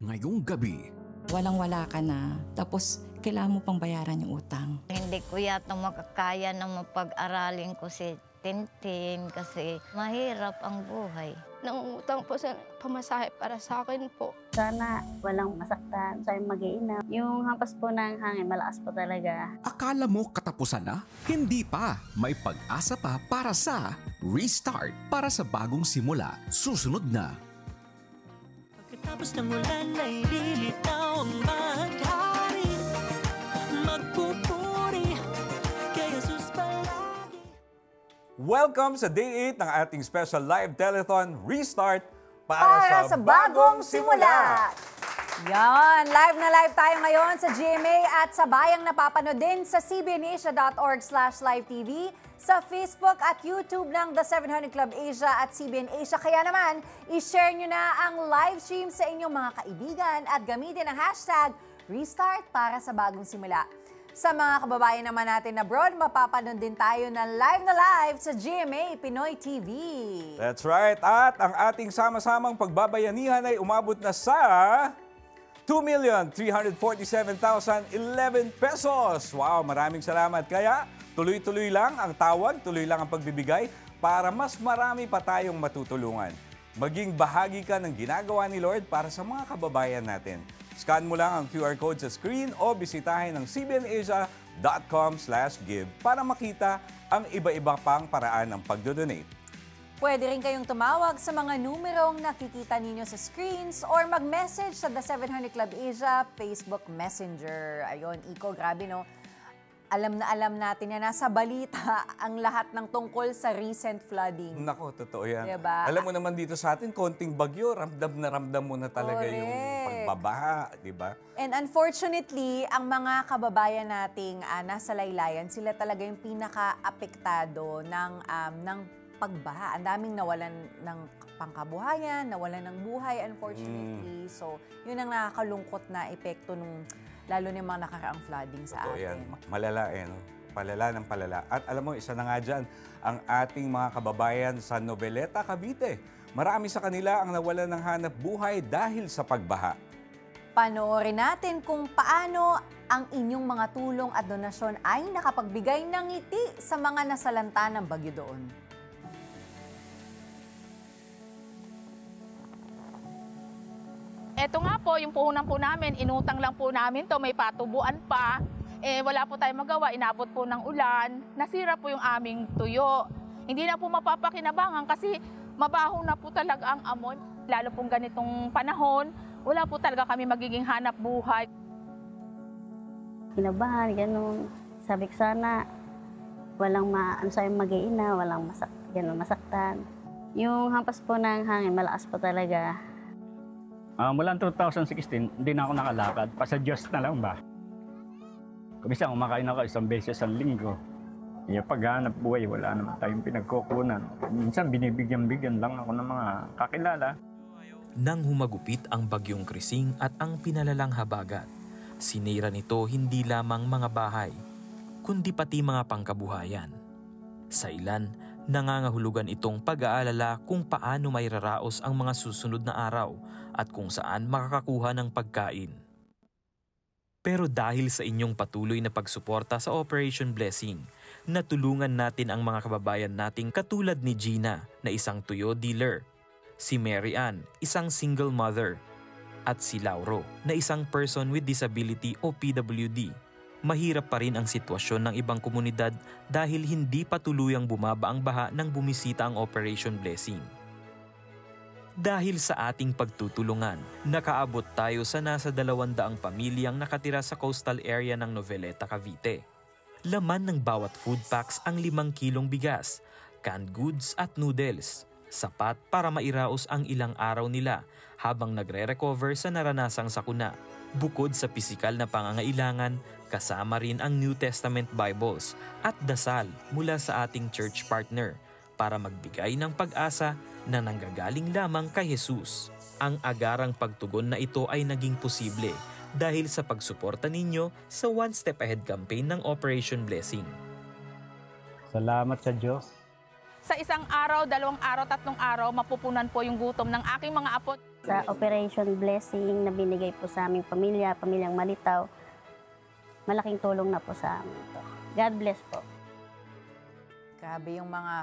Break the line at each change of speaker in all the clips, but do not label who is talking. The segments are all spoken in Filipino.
Ngayong gabi,
walang-wala ka na, tapos kailangan mo pang bayaran yung utang.
Hindi ko yata makakaya na mapag-aralin ko si Tintin kasi mahirap ang buhay.
Nangungutang po sa pamasahe para sa akin po.
Sana walang masaktan sa mag-iina. Yung hampas po ng hangin, malakas po talaga.
akala mo katapusan na? Hindi pa. May pag-asa pa para sa Restart, para sa bagong simula. Susunod na.
Pagkatapos ng ulan ay lilitaw ang baghari. Magpupuri kay Jesus palagi.
Welcome sa Day 8 ng ating special live telethon Restart
Para sa bagong simula. Yan, live na live tayo ngayon sa GMA at sa bayang napapanood din sa cbnasia.org/live-tv, sa Facebook at YouTube ng The 700 Club Asia at CBN Asia. Kaya naman, i-share nyo na ang live stream sa inyong mga kaibigan at gamitin ang hashtag Restart para sa bagong simula. Sa mga kababayan naman natin abroad, mapapanood din tayo na live sa GMA Pinoy TV.
That's right. At ang ating sama-samang pagbabayanihan ay umabot na sa 2,347,011 pesos. Wow, maraming salamat. Kaya tuloy-tuloy lang ang tawag, tuloy lang ang pagbibigay para mas marami pa tayong matutulungan. Maging bahagi ka ng ginagawa ni Lord para sa mga kababayan natin. Scan mo lang ang QR code sa screen o bisitahin ang cbnasia.com/give para makita ang iba-iba pang paraan ng pagdodonate.
Pwede rin kayong tumawag sa mga numerong nakikita ninyo sa screens or mag-message sa The 700 Club Asia Facebook Messenger. Ayun, Iko, grabe no? Alam na alam natin yan, nasa balita ang lahat ng tungkol sa recent flooding.
Nako, totoo yan.
Diba?
Alam mo naman dito sa atin, konting bagyo, ramdam mo na talaga yung pagbabaha, di ba?
And unfortunately, ang mga kababayan nating nasa laylayan, sila talaga yung pinaka-apektado ng pagbaha. Ang daming nawalan ng pangkabuhayan, nawalan ng buhay, unfortunately. So, yun ang nakakalungkot na epekto nung lalo na yung mga nakaraang flooding sa atin.
Yan. Malala no? Palala ng palala. At alam mo, isa na nga dyan, ang ating mga kababayan sa Noveleta, Cavite. Marami sa kanila ang nawalan ng hanap buhay dahil sa pagbaha.
Panoorin natin kung paano ang inyong mga tulong at donasyon ay nakapagbigay ng ngiti sa mga nasalanta ng bagyo doon.
Ito nga po, yung puhunan po namin, inutang lang po namin to, may patubuan pa. Wala po tayong magawa, inabot po ng ulan, nasira po yung aming tuyo. Hindi na po mapapakinabangan kasi mabaho na po talaga ang amoy. Lalo pong ganitong panahon, wala po talaga kami magiging hanap buhay.
Kinabahan, ganun. Sabi ko sana, walang mag-iina, walang masaktan. Yung hampas po ng hangin, malakas po talaga.
Mula 2016, hindi na ako nakalakad. Sa Diyos na lang ba? Kumisa, kumakain ako isang beses sa linggo. Paghanap buhay, wala naman tayong pinagkukunan. Minsan, binibigyan-bigyan lang ako ng mga kakilala.
Nang humagupit ang bagyong Krising at ang pinalalang habagat, sinira nito hindi lamang mga bahay, kundi pati mga pangkabuhayan. Sa ilan, nangangahulugan itong pag-aalala kung paano may raraos ang mga susunod na araw at kung saan makakakuha ng pagkain. Pero dahil sa inyong patuloy na pagsuporta sa Operation Blessing, natulungan natin ang mga kababayan nating katulad ni Gina na isang tuyo dealer, si Mary Ann, isang single mother, at si Lauro na isang person with disability o PWD. Mahirap pa rin ang sitwasyon ng ibang komunidad dahil hindi pa tuluyang bumaba ang baha nang bumisita ang Operation Blessing. Dahil sa ating pagtutulungan, nakaabot tayo sa nasa 200 pamilyang nakatira sa coastal area ng Noveleta, Cavite. Laman ng bawat food packs ang 5 kilong bigas, canned goods at noodles, sapat para mairaos ang ilang araw nila habang nagre-recover sa naranasang sakuna. Bukod sa pisikal na pangangailangan, kasama rin ang New Testament Bibles at dasal mula sa ating church partner para magbigay ng pag-asa na nanggagaling lamang kay Jesus. Ang agarang pagtugon na ito ay naging posible dahil sa pagsuporta ninyo sa One Step Ahead campaign ng Operation Blessing.
Salamat sa Diyos.
Sa isang araw, 2 araw, 3 araw, mapupunan po yung gutom ng aking mga apo.
Sa Operation Blessing na binigay po sa aming pamilya, pamilyang Malitaw, malaking tulong na po sa amin to. God bless po.
Grabe yung mga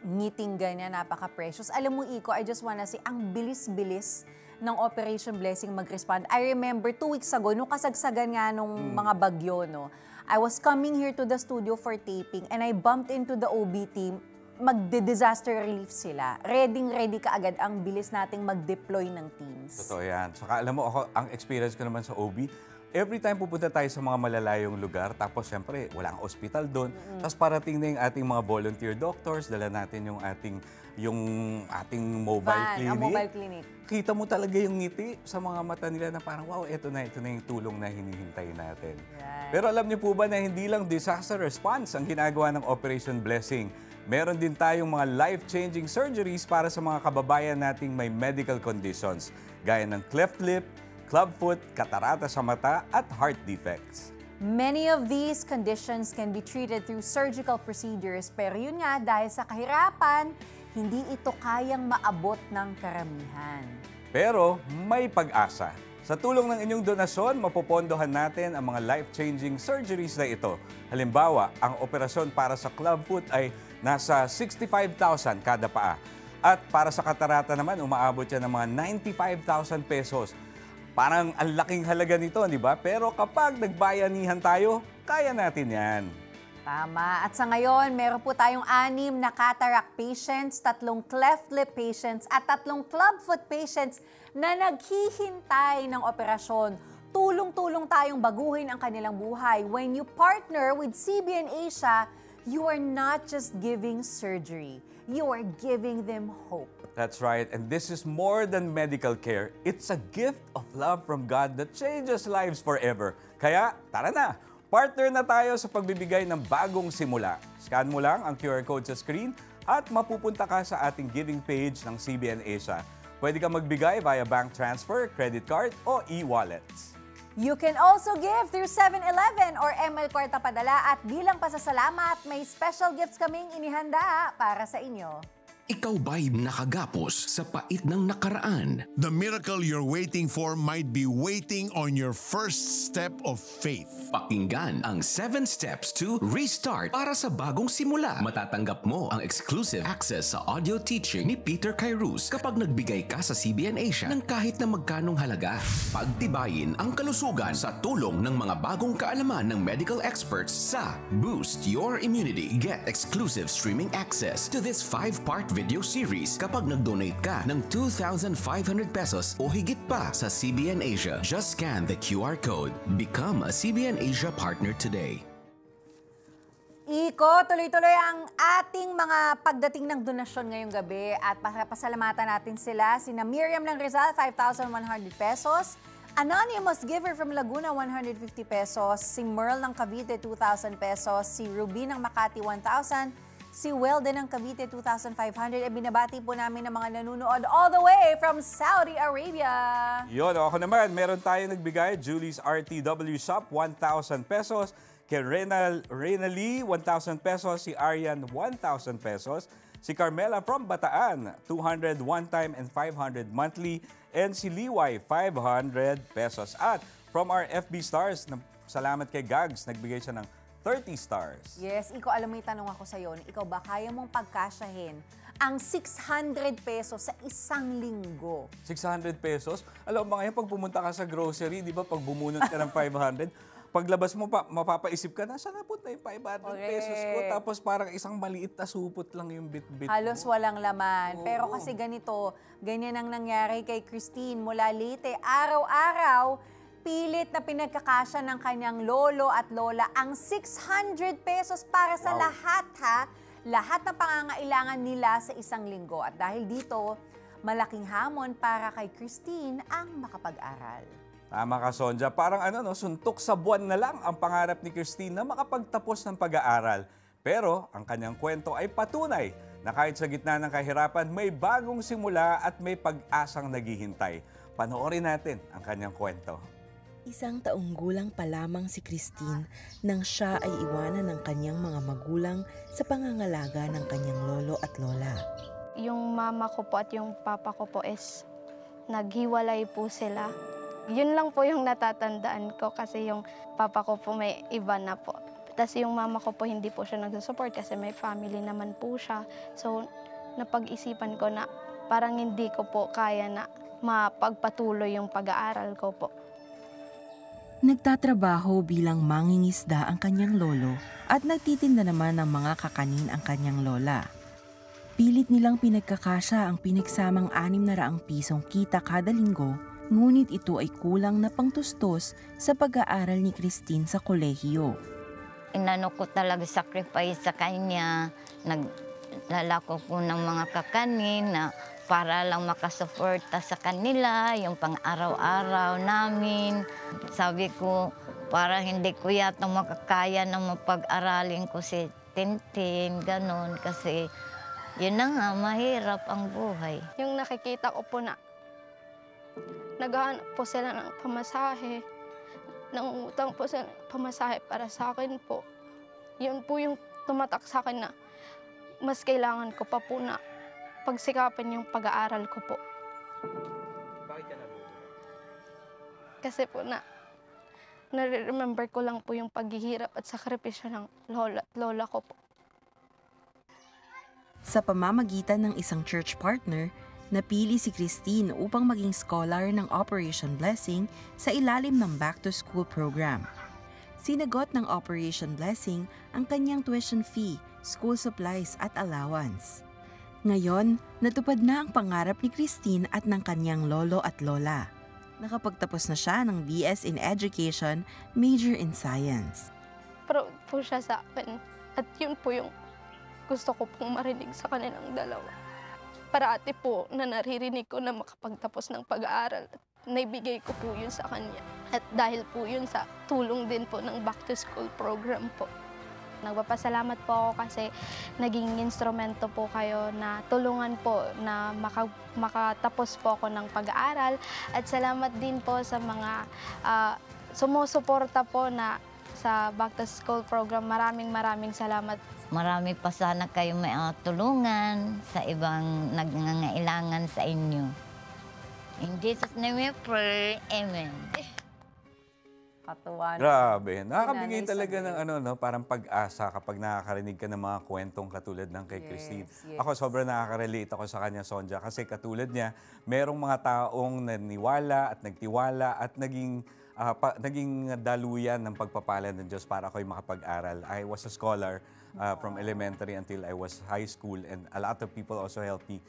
ngiting ganyan, napaka-precious. Alam mo, Iko, I just wanna say, ang bilis-bilis ng Operation Blessing mag-respond. I remember 2 weeks ago, nung kasagsagan nga nung mga bagyo, no, I was coming here to the studio for taping and I bumped into the OB team. Magde-disaster relief sila. Ready ka agad. Ang bilis nating mag-deploy ng teams.
Totoo yan. Saka alam mo, ako, ang experience ko naman sa OB, every time pupunta tayo sa mga malalayong lugar, tapos syempre, walang hospital doon. Tapos parating na yung ating mga volunteer doctors, dala natin yung ating mobile clinic.
Mobile clinic.
Kita mo talaga yung ngiti sa mga mata nila na parang, wow, ito na yung tulong na hinihintay natin.
Right.
Pero alam niyo po ba na hindi lang disaster response ang ginagawa ng Operation Blessing? Meron din tayong mga life-changing surgeries para sa mga kababayan nating may medical conditions, gaya ng cleft lip, clubfoot, katarata sa mata, at heart defects.
Many of these conditions can be treated through surgical procedures, pero yun nga, dahil sa kahirapan, hindi ito kayang maabot ng karamihan.
Pero may pag-asa. Sa tulong ng inyong donasyon, mapopondohan natin ang mga life-changing surgeries na ito. Halimbawa, ang operasyon para sa clubfoot ay nasa 65,000 kada paa. At para sa katarata naman, umaabot yan ng mga 95,000 pesos. Parang ang laking halaga nito, di ba? Pero kapag nagbayanihan tayo, kaya natin yan.
Tama. At sa ngayon, meron po tayong 6 na cataract patients, 3 cleft lip patients, at 3 clubfoot patients na naghihintay ng operasyon. Tulong-tulong tayong baguhin ang kanilang buhay. When you partner with CBN Asia, you are not just giving surgery. You are giving them hope.
That's right. And this is more than medical care. It's a gift of love from God that changes lives forever. Kaya, tara na! Partner na tayo sa pagbibigay ng bagong simula. Scan mo lang ang QR code sa screen at mapupunta ka sa ating giving page ng CBN Asia. Pwede ka magbigay via bank transfer, credit card o e-wallets.
You can also give through 7-Eleven or ML Kwarta Padala at bilang pasasalamat, may special gifts kaming inihanda para sa inyo.
Ikaw ba'y nakagapos sa pait ng nakaraan?
The miracle you're waiting for might be waiting on your first step of faith.
Pakinggan ang 7 Steps to Restart para sa bagong simula. Matatanggap mo ang exclusive access sa audio teaching ni Peter Kairos kapag nagbigay ka sa CBN Asia ng kahit na magkanong halaga. Pagtibayin ang kalusugan sa tulong ng mga bagong kaalaman ng medical experts sa Boost Your Immunity. Get exclusive streaming access to this 5-part video series kapag nag-donate ka ng 2,500 pesos o higit pa sa CBN Asia. Just scan the QR code. Become a CBN Asia partner today.
Iko, tuloy-tuloy ang ating mga pagdating ng donasyon ngayong gabi at pasalamatan natin sila. Sina Miriam ng Rizal, 5,100 pesos. Anonymous giver from Laguna, 150 pesos. Si Merl ng Cavite, 2,000 pesos. Si Ruby ng Makati, 1,000. Si Welden ng Cavite, 2,500. E binabati po namin ng mga nanonood all the way from Saudi Arabia.
Yun, ako naman, meron tayo nagbigay. Julie's RTW Shop, 1,000 pesos. Kay Rena Lee, 1,000 pesos. Si Arian, 1,000 pesos. Si Carmela from Bataan, 200 one-time and 500 monthly. And si Liway, 500 pesos. At from our FB Stars, salamat kay Gags, nagbigay siya ng 30 stars.
Yes, Iko, alam mo yung tanong ako sa'yo, ikaw ba kaya mong pagkasyahin ang 600 pesos sa isang linggo?
600 pesos? Alam mo ngayon, pag pumunta ka sa grocery, di ba, pag bumunot ka ng 500, paglabas mo pa, mapapaisip ka na, saan napunta yung 500 pesos ko? Tapos parang isang maliit na supot lang yung bit-bit mo.
Halos walang laman. Pero kasi ganito, ganyan ang nangyari kay Christine mula Leyte. Araw-araw, pilit na pinagkakasya ng kanyang lolo at lola ang 600 pesos para sa lahat, ha? Lahat ng pangangailangan nila sa isang linggo. At dahil dito, malaking hamon para kay Christine ang makapag-aral.
Tama ka, Sonja. Parang suntok sa buwan na lang ang pangarap ni Christine na makapagtapos ng pag-aaral. Pero ang kanyang kwento ay patunay na kahit sa gitna ng kahirapan, may bagong simula at may pag-asang naghihintay. Panoorin natin ang kanyang kwento.
Isang taong gulang pa lamang si Christine nang siya ay iwanan ng kanyang mga magulang sa pangangalaga ng kanyang lolo at lola.
Yung mama ko po at yung papa ko po is naghiwalay po sila. Yun lang po yung natatandaan ko kasi yung papa ko po may iba na po. Tapos yung mama ko po hindi po siya nagsusupport kasi may family naman po siya. So napag-isipan ko na parang hindi ko po kaya na mapagpatuloy yung pag-aaral ko po.
Nagtatrabaho bilang mangingisda ang kanyang lolo at nagtitinda naman ng mga kakanin ang kanyang lola. Pilit nilang pinagkakasya ang pinagsamang 600 pisong kita kada linggo, ngunit ito ay kulang na pangtustos sa pag-aaral ni Christine sa kolehiyo.
Inano ko talaga sacrifice sa kanya, naglalako ko ng mga kakanin na para lang makasuporta sa kanila, yung pang-araw-araw namin. Sabi ko, para hindi ko yata makakaya na mapag-aralin ko si Tintin, ganon. Kasi yun na nga, mahirap ang buhay.
Yung nakikita ko po na naghahanap po sila ng pamasahe, nangungutang po sila ng pamasahe para sa akin po. Yun po yung tumatak sa akin na mas kailangan ko pa po na pagsikapan yung pag-aaral ko po.
Bakit ka nagugulat?
Kasi po nare-remember ko lang po yung paghihirap at sakripisyo ng lola ko po.
Sa pamamagitan ng isang church partner, napili si Christine upang maging scholar ng Operation Blessing sa ilalim ng Back to School program. Sinagot ng Operation Blessing ang kanyang tuition fee, school supplies at allowance. Ngayon, natupad na ang pangarap ni Christine at ng kanyang lolo at lola. Nakapagtapos na siya ng BS in Education, major in Science.
Proud po siya sa akin at yun po yung gusto ko pong marinig sa kanilang dalawa. Parati po na naririnig ko na makapagtapos ng pag-aaral at naibigay ko po yun sa kanya. At dahil po yun sa tulong din po ng Back to School program po. Nagpapasalamat po ako kasi naging instrumento po kayo na tulungan po na makatapos po ako ng pag-aaral. At salamat din po sa mga sumusuporta po na sa Back to School program. Maraming salamat.
Marami pa sana kayo may tulungan sa ibang nangangailangan sa inyo. In Jesus' name we pray. Amen.
Katuwa.
Grabe. Nakakabigay talaga ng parang pag-asa kapag nakakarinig ka ng mga kwentong katulad ng kay Christine.
Yes.
Ako sobrang nakaka-relate ako sa kanya, Sonja, kasi katulad niya, merong mga taong naniwala at nagtiwala at naging daluyan ng pagpapala ng Diyos para ako'y makapag-aral. I was a scholar from elementary until I was high school, and a lot of people also helped me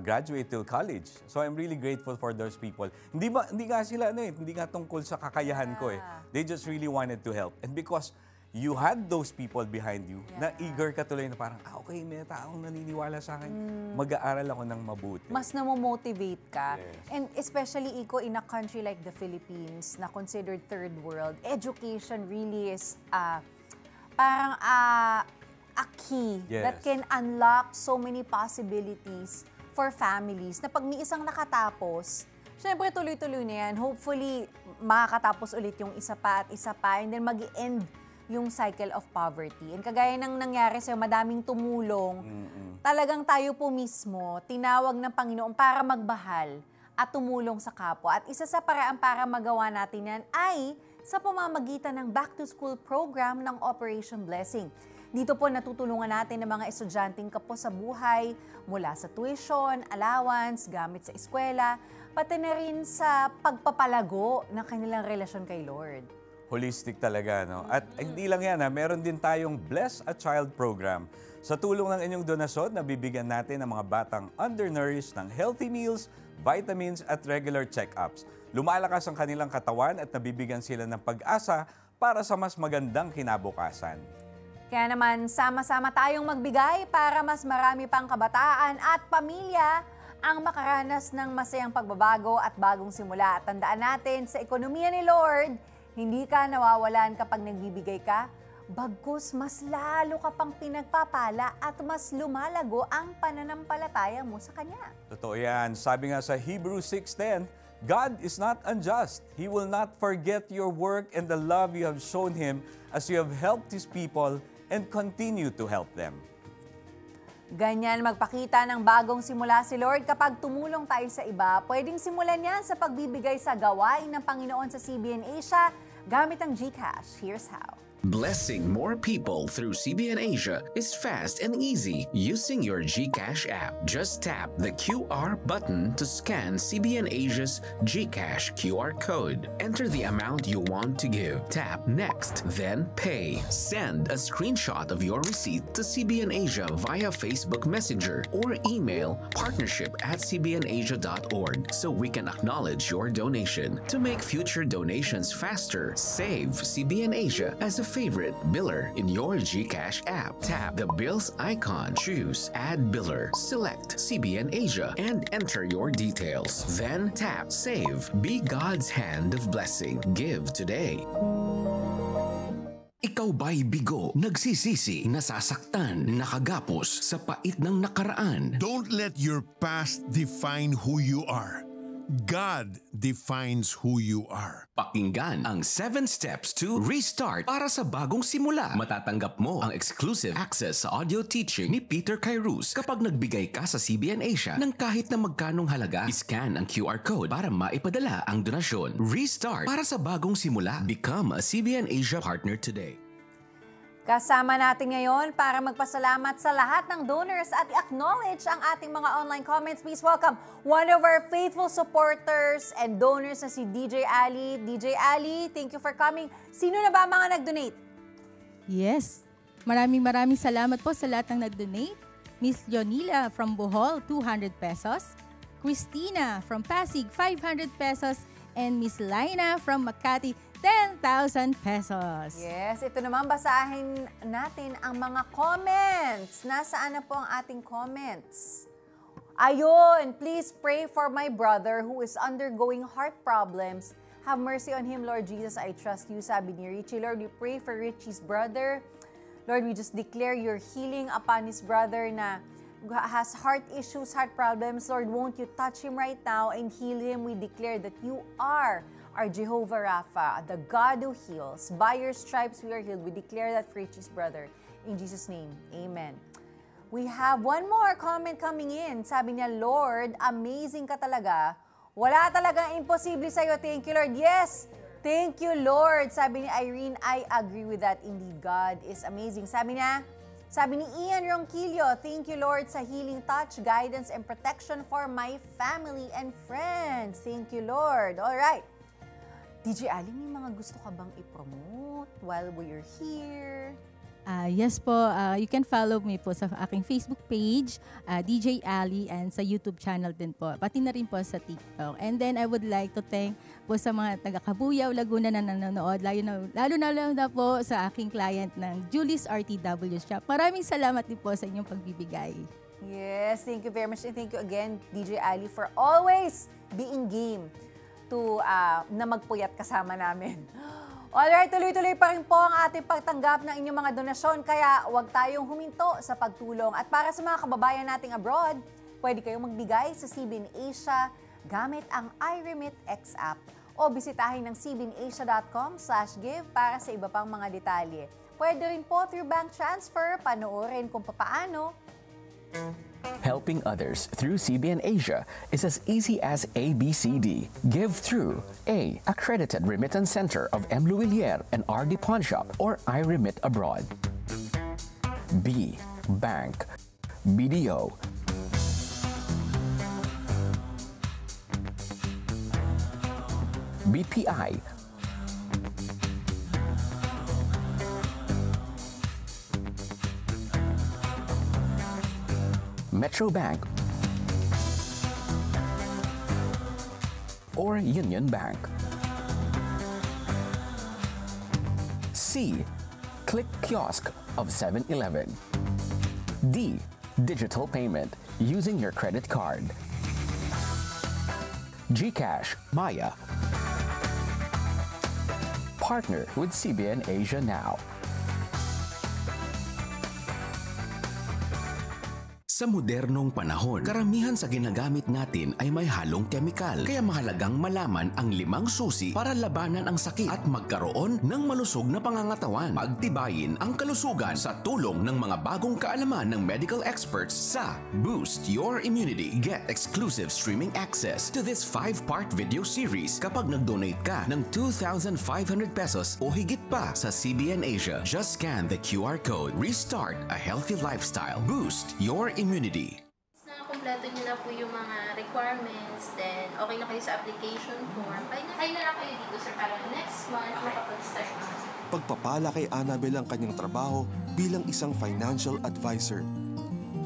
graduate till college. So I'm really grateful for those people. Hindi nga sila hindi nga tungkol sa kakayahan ko eh. They just really wanted to help. And because you had those people behind you na eager ka tuloy na parang, okay, may taong naniniwala sa akin, mag-aaral ako ng mabuti.
Mas namomotivate ka.
Yes.
And especially, Iko, in a country like the Philippines na considered third world, education really is parang a key that can unlock so many possibilities for families na pag may isang nakatapos, syempre tuloy-tuloy na yan. Hopefully, makakatapos ulit yung isa pa, and then mag-end yung cycle of poverty. And kagaya ng nangyari sa'yo, madaming tumulong. Talagang tayo po mismo, tinawag ng Panginoon para magbahal at tumulong sa kapwa. At isa sa paraan para magawa natin yan ay sa pamamagitan ng Back to School program ng Operation Blessing. Dito po natutulungan natin ng mga estudyanteng kapos sa buhay mula sa tuition, allowance, gamit sa eskwela, pati na rin sa pagpapalago ng kanilang relasyon kay Lord.
Holistic talaga, no? At hindi lang yan, meron din tayong Bless a Child program. Sa tulong ng inyong donasyon, nabibigyan natin ang mga batang undernourished ng healthy meals, vitamins at regular check-ups. Lumalakas ang kanilang katawan at nabibigyan sila ng pag-asa para sa mas magandang kinabukasan.
Kaya naman, sama-sama tayong magbigay para mas marami pang kabataan at pamilya ang makaranas ng masayang pagbabago at bagong simula. At tandaan natin, sa ekonomiya ni Lord, hindi ka nawawalan kapag nagbibigay ka, bagkus mas lalo ka pang pinagpapala at mas lumalago ang pananampalataya mo sa Kanya.
Totoo yan. Sabi nga sa Hebrews 6:10, God is not unjust. He will not forget your work and the love you have shown Him as you have helped His people and continue to help them.
Ganyan magpakita ng bagong simula si Lord kapag tumulong tayo sa iba. Pwedeng simulan yan sa pagbibigay sa gawain ng Panginoon sa CBN Asia gamit ang GCash. Here's how.
Blessing more people through CBN Asia is fast and easy using your GCash app. Just tap the QR button to scan CBN Asia's GCash QR code. Enter the amount you want to give. Tap Next, then Pay. Send a screenshot of your receipt to CBN Asia via Facebook Messenger or email partnership@cbnasia.org so we can acknowledge your donation. To make future donations faster, save CBN Asia as a favorite biller in your GCash app. Tap the bills icon, choose Add Biller, select CBN Asia, and enter your details. Then tap Save. Be God's hand of blessing. Give today. Ikaw ba'y bigo, nagsisisi, nasasaktan, nakagapos sa pait ng nakaraan?
Don't let your past define who you are. God defines who you are.
Pakinggan ang 7 Steps to Restart para sa bagong simula. Matatanggap mo ang exclusive access sa audio teaching ni Peter Kairos kapag nagbigay ka sa CBN Asia ng kahit na magkanong halaga. Iscan ang QR code para maipadala ang donasyon. Restart para sa bagong simula. Become a CBN Asia partner today.
Kasama natin ngayon para magpasalamat sa lahat ng donors at i-acknowledge ang ating mga online comments. Please welcome one of our faithful supporters and donors na si DJ Ali. DJ Ali, thank you for coming. Sino na ba mga nag-donate?
Yes, maraming salamat po sa lahat ng nag-donate. Miss Jonila from Bohol, 200 pesos. Christina from Pasig, 500 pesos. And Miss Laina from Makati, 10,000 pesos.
Yes, ito naman basahin natin ang mga comments. Nasaan na po ang ating comments? Ayun, please pray for my brother who is undergoing heart problems. Have mercy on him, Lord Jesus, I trust you. Sabi ni Richie, Lord, we pray for Richie's brother. Lord, we just declare your healing upon his brother na has heart issues, heart problems. Lord, won't you touch him right now and heal him? We declare that you are our Jehovah Rapha, the God who heals. By your stripes we are healed. We declare that for Richie's brother. In Jesus' name, amen. We have one more comment coming in. Sabi niya, Lord, amazing ka talaga. Wala talagang imposible sa'yo. Thank you, Lord. Yes, thank you, Lord. Sabi ni Irene, I agree with that. Indeed, God is amazing. Sabi ni Ian Ronquillo, thank you, Lord, sa healing touch, guidance, and protection for my family and friends. Thank you, Lord. All right. DJ Ali, may mga gusto ka bang i-promote while we're here?
Yes po, you can follow me po sa aking Facebook page, DJ Ali, and sa YouTube channel din po. Pati na rin po sa TikTok. And then I would like to thank po sa mga taga-Kabuyaw, Laguna na nanonood, lalo na po sa aking client ng Julie's RTW Shop. Maraming salamat din po sa inyong pagbibigay.
Yes, thank you very much. And thank you again, DJ Ali, for always being game to na magpuyat kasama namin. Alright, tuloy-tuloy pa rin po ang ating pagtanggap ng inyong mga donasyon, kaya huwag tayong huminto sa pagtulong. At para sa mga kababayan nating abroad, pwede kayong magbigay sa CBN Asia gamit ang iRemit X app o bisitahin ng cbnasia.com/give para sa iba pang mga detalye. Pwede rin po through bank transfer, panoorin kung papaano.
Helping others through CBN Asia is as easy as ABCD. Give through A. Accredited Remittance Center of M. Luwilier and RD Pawn Shop or iRemit Abroad. B. Bank. BDO. BPI. Metro Bank or Union Bank. C. Click Kiosk of 7-Eleven. D. Digital payment using your credit card. GCash, Maya. Partner with CBN Asia now. Sa modernong panahon, karamihan sa ginagamit natin ay may halong kemikal. Kaya mahalagang malaman ang 5 susi para labanan ang sakit at magkaroon ng malusog na pangangatawan. Pagtibayin ang kalusugan sa tulong ng mga bagong kaalaman ng medical experts sa Boost Your Immunity. Get exclusive streaming access to this 5-part video series kapag nag-donate ka ng 2,500 pesos o higit pa sa CBN Asia. Just scan the QR code. Restart a healthy lifestyle. Boost your immunity.
Nakompleto niyo na po yung mga requirements, then okay na kayo sa application form. Ay na lang kayo dito, sir, para next month makapag-start na.
Pagpapala kay Annabel ang kanyang trabaho bilang isang financial advisor.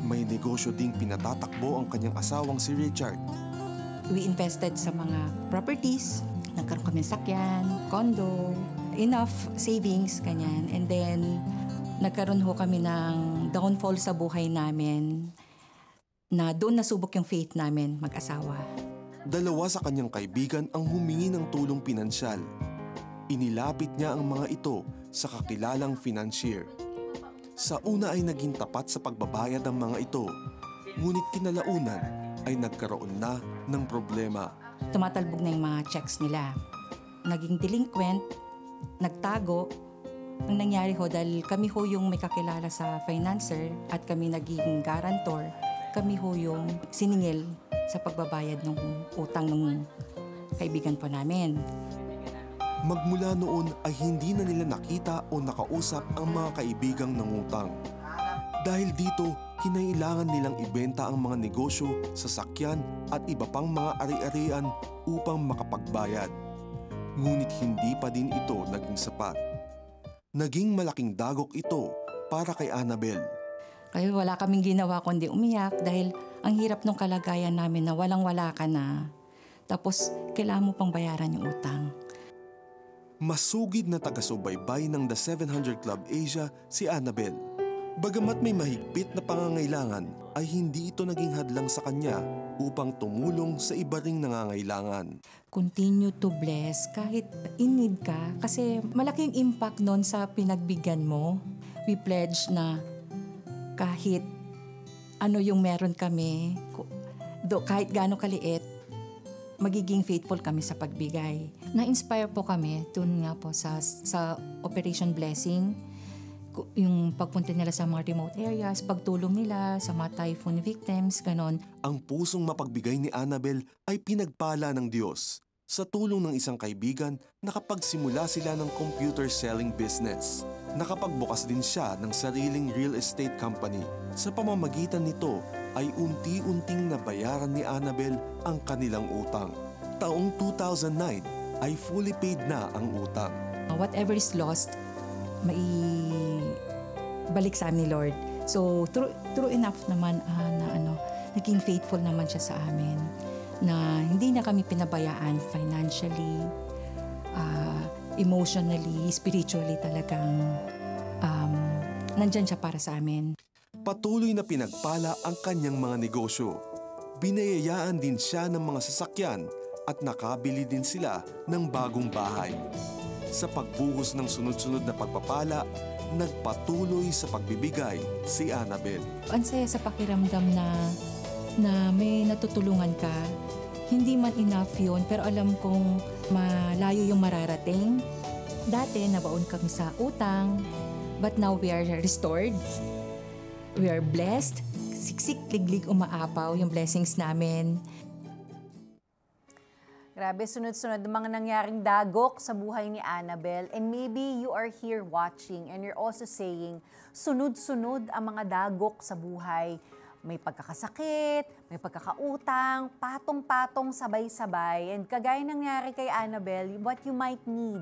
May negosyo ding pinatatakbo ang kanyang asawang si Richard.
We invested sa mga properties. Nagkaroon kami ng sakyan, condo, enough savings, ganyan. And then, nagkaroon ho kami ng downfall sa buhay namin na doon nasubok yung faith namin mag-asawa.
2 sa kanyang kaibigan ang humingi ng tulong pinansyal. Inilapit niya ang mga ito sa kakilalang financier. Sa una ay naging tapat sa pagbabayad ang mga ito, ngunit kinalaunan ay nagkaroon na ng problema.
Tumatalbog na yung mga checks nila. Naging delinquent, nagtago. Ang nangyari ho, dahil kami ho yung may kakilala sa financer at kami naging guarantor, kami ho yung siningil sa pagbabayad ng utang ng kaibigan po namin.
Magmula noon ay hindi na nila nakita o nakausap ang mga kaibigang nangutang. Dahil dito, kinailangan nilang ibenta ang mga negosyo, sasakyan at iba pang mga ari-arian upang makapagbayad. Ngunit hindi pa din ito naging sapat. Naging malaking dagok ito para kay Annabel.
Kaya wala kaming ginawa kundi umiyak dahil ang hirap ng kalagayan namin na walang-wala ka na. Tapos kailangan mo pang bayaran yung utang.
Masugid na taga-subaybay ng The 700 Club Asia si Annabel. Bagamat may mahigpit na pangangailangan, ay hindi ito naging hadlang sa kanya upang tumulong sa iba ring nangangailangan.
Continue to bless kahit in need ka kasi malaking impact nun sa pinagbigyan mo. We pledge na kahit ano yung meron kami, kahit gaano kaliit, magiging faithful kami sa pagbigay. Na-inspire po kami dun nga po sa Operation Blessing, yung pagpunta nila sa mga remote areas, pagtulong nila sa mga typhoon victims, ganon.
Ang pusong mapagbigay ni Annabel ay pinagpala ng Diyos. Sa tulong ng isang kaibigan, nakapagsimula sila ng computer selling business. Nakapagbukas din siya ng sariling real estate company. Sa pamamagitan nito ay unti-unting nabayaran ni Annabel ang kanilang utang. Taong 2009 ay fully paid na ang utang.
Whatever is lost, balik sa amin ni Lord. So, true enough naman naging faithful naman siya sa amin na hindi na kami pinabayaan financially, emotionally, spiritually talagang nandyan siya para sa amin.
Patuloy na pinagpala ang kanyang mga negosyo. Binayayaan din siya ng mga sasakyan at nakabili din sila ng bagong bahay. Sa pagbuhos ng sunod-sunod na pagpapala, nagpatuloy sa pagbibigay si Annabel.
Ang saya sa pakiramdam na may natutulungan ka. Hindi man enough yun, pero alam kong malayo yung mararating. Dati, nabaon kami sa utang, but now we are restored. We are blessed. Siksik, liglig, umaapaw yung blessings namin.
Grabe, sunod-sunod ang mga nangyaring dagok sa buhay ni Annabel. And maybe you are here watching and you're also saying, sunod-sunod ang mga dagok sa buhay. May pagkakasakit, may pagkakautang, patong-patong, sabay-sabay. And kagaya nangyari kay Annabel, what you might need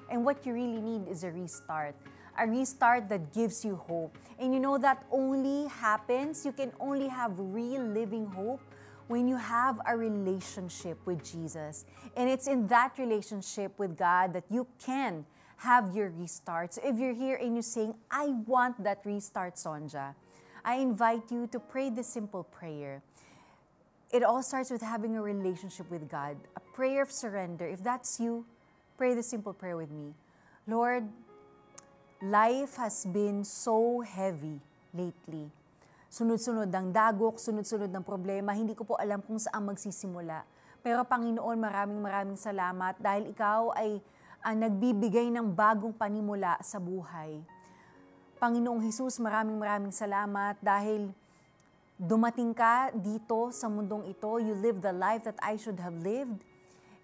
and what you really need is a restart. A restart that gives you hope. And you know that only happens, you can only have real living hope when you have a relationship with Jesus. And it's in that relationship with God that you can have your restart. So if you're here and you're saying, I want that restart, Sonja, I invite you to pray this simple prayer. It all starts with having a relationship with God, a prayer of surrender. If that's you, pray this simple prayer with me. Lord, life has been so heavy lately. sunod-sunod ng dagok, sunod-sunod ng problema. Hindi ko po alam kung saan magsisimula. Pero Panginoon, maraming salamat dahil ikaw ay nagbibigay ng bagong panimula sa buhay. Panginoong Hesus, maraming salamat dahil dumating ka dito sa mundong ito. You lived the life that I should have lived,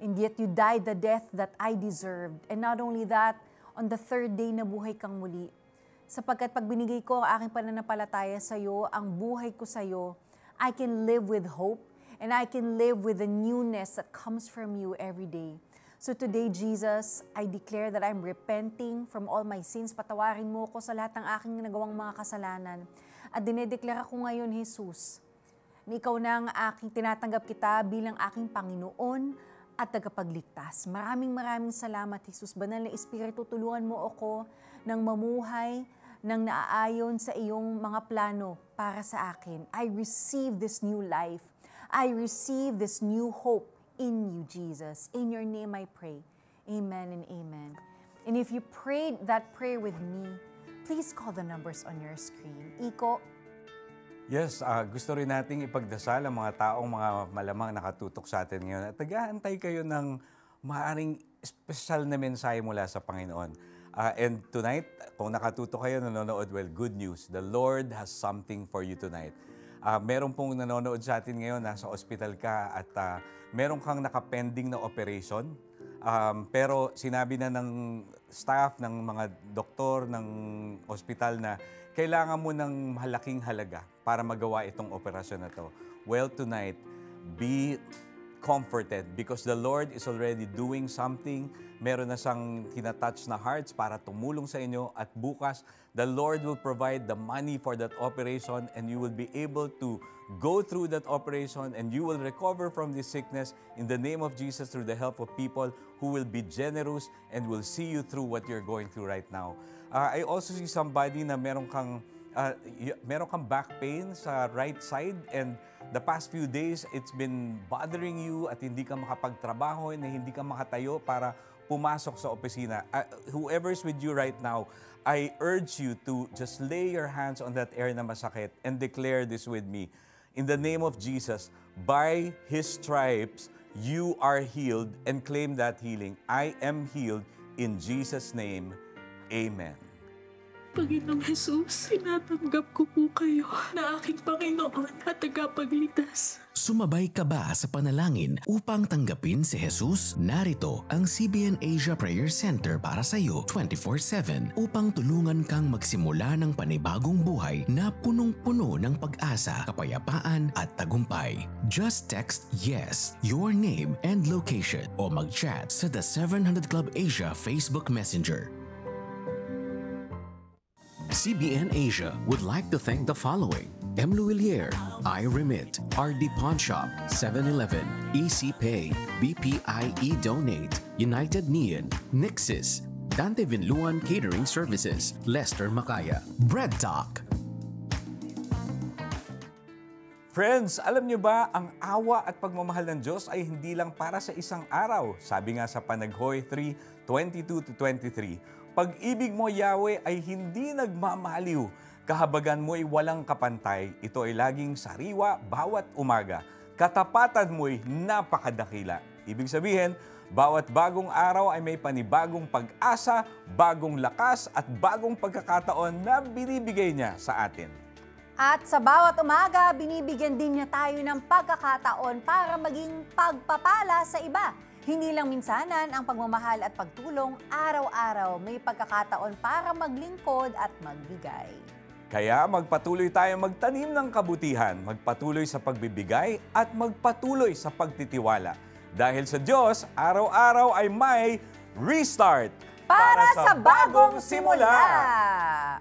and yet you died the death that I deserved. And not only that, on the third day nabuhay kang muli. Sapagkat pag binigay ko ang aking pananampalataya sa iyo, ang buhay ko sa iyo, I can live with hope and I can live with the newness that comes from you every day. So today, Jesus, I declare that I'm repenting from all my sins. Patawarin mo ko sa lahat ng aking nagawang mga kasalanan. At dinedeklara ko ngayon, Jesus, na ikaw na ang aking tinatanggap kita bilang aking Panginoon at tagapagligtas. Maraming salamat, Jesus. Banal na Espiritu, tulungan mo ako ng mamuhay ng naaayon sa iyong mga plano para sa akin. I receive this new life. I receive this new hope in you, Jesus. In your name I pray. Amen and amen. And if you prayed that prayer with me, please call the numbers on your screen. Iko.
Yes, gusto rin nating ipagdasal ang mga taong mga malamang nakatutok sa atin ngayon. At nag-aantay kayo ng maaaring special na mensahe mula sa Panginoon. And tonight, kung nakatutok kayo, nanonood, well, good news. The Lord has something for you tonight. Meron pong nanonood sa atin ngayon, nasa ospital ka at meron kang nakapending na operation. Pero sinabi na ng staff, ng mga doktor, ng ospital na kailangan mo ng malaking halaga para magawa itong operasyon na to. Well, tonight, be comforted because the Lord is already doing something. Meron na siyang tinatouch na hearts para tumulong sa inyo at bukas, the Lord will provide the money for that operation and you will be able to go through that operation and you will recover from this sickness in the name of Jesus through the help of people who will be generous and will see you through what you're going through right now. I also see somebody na meron kang back pain sa right side and the past few days, it's been bothering you at hindi ka makapagtrabaho and hindi ka makatayo para pumasok sa opisina. Whoever's with you right now, I urge you to just lay your hands on that area na masakit and declare this with me. In the name of Jesus, by His stripes, you are healed and claim that healing. I am healed in Jesus' name. Amen.
Panginoong Jesus, sinatanggap ko po kayo na aking Panginoon at tagapagligtas.
Sumabay ka ba sa panalangin upang tanggapin si Jesus? Narito ang CBN Asia Prayer Center para sa iyo 24/7 upang tulungan kang magsimula ng panibagong buhay na punong-puno ng pag-asa, kapayapaan at tagumpay. Just text YES, your name and location o mag-chat sa The 700 Club Asia Facebook Messenger. CBN Asia would like to thank the following: M. Luillier, iRemit, RD Pawn Shop, 7-Eleven, EC Pay, BPIE Donate, United Neon, Nixis, Dante Vinluan Catering Services, Lester Macaya, Bread Talk.
Friends, alam niyo ba, ang awa at pagmamahal ng Diyos ay hindi lang para sa isang araw. Sabi nga sa Panaghoy 3:22-23, pag-ibig mo, Yahweh, ay hindi nagmamaliw. Kahabagan mo ay walang kapantay. Ito ay laging sariwa bawat umaga. Katapatan mo ay napakadakila. Ibig sabihin, bawat bagong araw ay may panibagong pag-asa, bagong lakas at bagong pagkakataon na binibigay niya sa atin.
At sa bawat umaga, binibigyan din niya tayo ng pagkakataon para maging pagpapala sa iba. Hindi lang minsanan ang pagmamahal at pagtulong, araw-araw may pagkakataon para maglingkod at magbigay.
Kaya magpatuloy tayong magtanim ng kabutihan, magpatuloy sa pagbibigay at magpatuloy sa pagtitiwala. Dahil sa Diyos, araw-araw ay may restart
para sa bagong simula.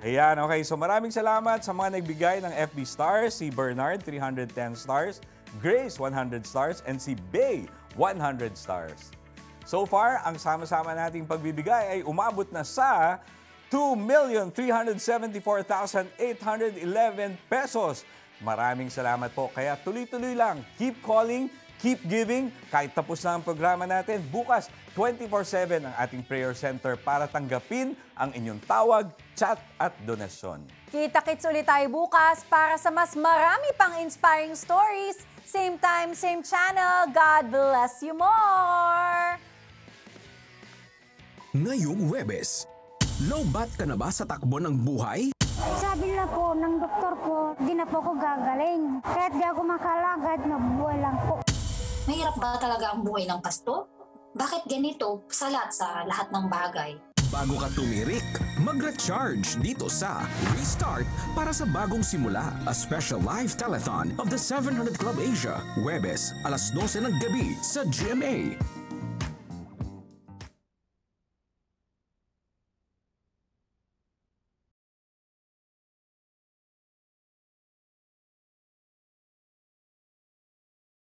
Ayan, okay. So maraming salamat sa mga nagbigay ng FB stars. Si Bernard, 310 stars. Grace, 100 stars. And si Bay, 100 stars. So far, ang sama-sama nating pagbibigay ay umabot na sa 2,374,811 pesos. Maraming salamat po. Kaya tuloy-tuloy lang. Keep calling, Keep giving. Kahit tapos na ang programa natin, bukas 24/7 ang ating prayer center para tanggapin ang inyong tawag, chat at donasyon.
Kita-kits ulit tayo bukas para sa mas marami pang inspiring stories. Same time, same channel. God bless you more!
Ngayong Huwebes, lowbat ka na ba sa takbo ng buhay?
Sabi na po ng doktor ko, di na po ako gagaling. Kahit di ako makalagad, nabubuhay lang po.
Mahirap ba talaga ang buhay ng pasto? Bakit ganito sa lahat ng bagay?
Bago ka tumirik, mag-recharge dito sa Restart para sa bagong simula. A special live telethon of the 700 Club Asia. Huwebes, alas 12 ng gabi sa GMA.